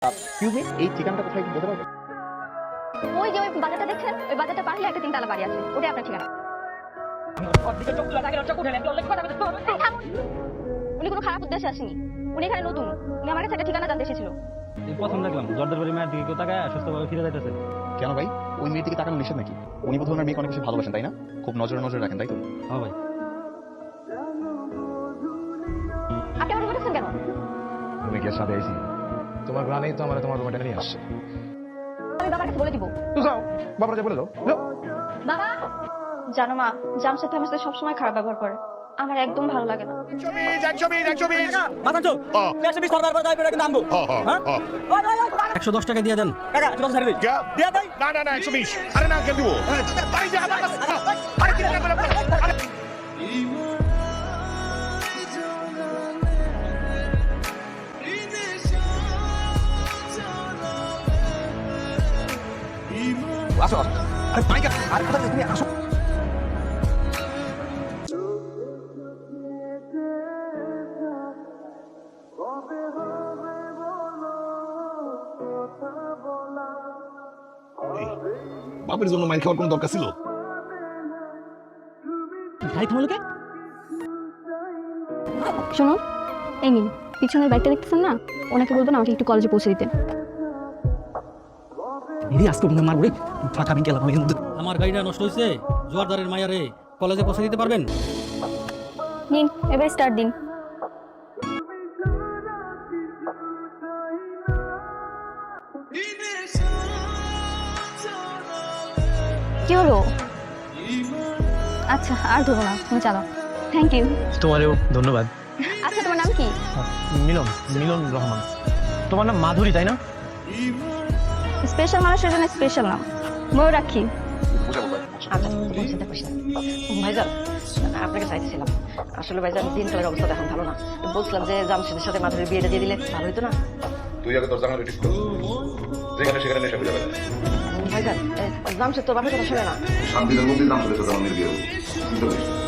Excuse me, এই ঠিকানাটা কোথায় একটু বলতে পারবেন? ওই যে ওই বাজারটা দেখছেন, ওই বাজারটা পারলে একটা তিনতলা বাড়ি আছে, ওটাই আপনার ঠিকানা। এই থামুন। উনি কোনো খারাপ উদ্দেশ্যে আসেনি, উনি এখানে নতুন, উনি আমার কাছে একটা ঠিকানা জানতে এসেছিল। এই প্রথম দেখলাম জর্দার বাড়ি মায়ের দিকে কেউ তাকায় সুস্থভাবে ফিরে যাইতেছে। কেন ভাই, ওই মেয়ের দিকে তাকানো নিষেধ নাকি? উনি বোধহয় ওনার মেয়েকে অনেক বেশি ভালোবাসেন, তাই না? খুব নজরে নজরে রাখেন, তাই তো? হ্যাঁ ভাই, আপনি আমার বলেছেন কেন? তুমি কি সাথে আইছি? তোমার গ্রামেই তো আমার তোমার রুমে নিয়ে আসছে। আমি বাবার কাছে বলে দিব। তো যাও, বাবার কাছে বলে দাও। যাও। বাবা, জানো মা, জামশেদ আমার সাথে সবসময় খারাপ ব্যবহার করে, আমার একদম ভালো লাগে না। $110 দিয়ে দেন। আসো, আসো। আরে মাইকা, আর কোথায় তুমি আসো। বাপের জন্য মাইর খাওয়ার কোনো দরকার ছিল? গাড়ি থামালো কে? শোনো, এই নিন পিছনের বাইকটা দেখতেছেন না, ওনাকে বলবেন আমাকে একটু কলেজে পৌঁছে দিতে। আজকে মারবো রে, ফাঁকা আমি গেলাম। আমার গাড়িটা নষ্ট হয়েছে, জোয়ারদারের মায়ারে কলেজে পৌঁছে দিতে পারবেন? নিন, এবার স্টার্ট দিন। কি হলো? আচ্ছা, আর ধরো না, তুমি চালাও। Thank you. তোমারেও ধন্যবাদ। আচ্ছা, তোমার নাম কি? মিলন, মিলন রহমান। তোমার নাম মাধুরী, তাই না? স্পেশাল মানুষের জন্য স্পেশাল নাম, ময়ূরাক্ষী। আচ্ছা চিন্তা করিস না ভাইজান, আপনাকে চাইছিলাম আসলে ভাইজান দিনকালের অবস্থা এখন ভালো না, বলছিলাম যে জামশেদের সাথে মাধুরীর বিয়েটা দিয়ে দিলে ভালো হতো না। তুই আগে তোর জামাই ঠিক কর, যেখানে সেখানে নেশা করে যাবে। ভাইজান জামশেদ তো বাপের কথা শোনে না। শান্তিদের মধ্যে নাম চলে তোর জামাইয়ের বিয়ে হবে। চিন্তা করিস না।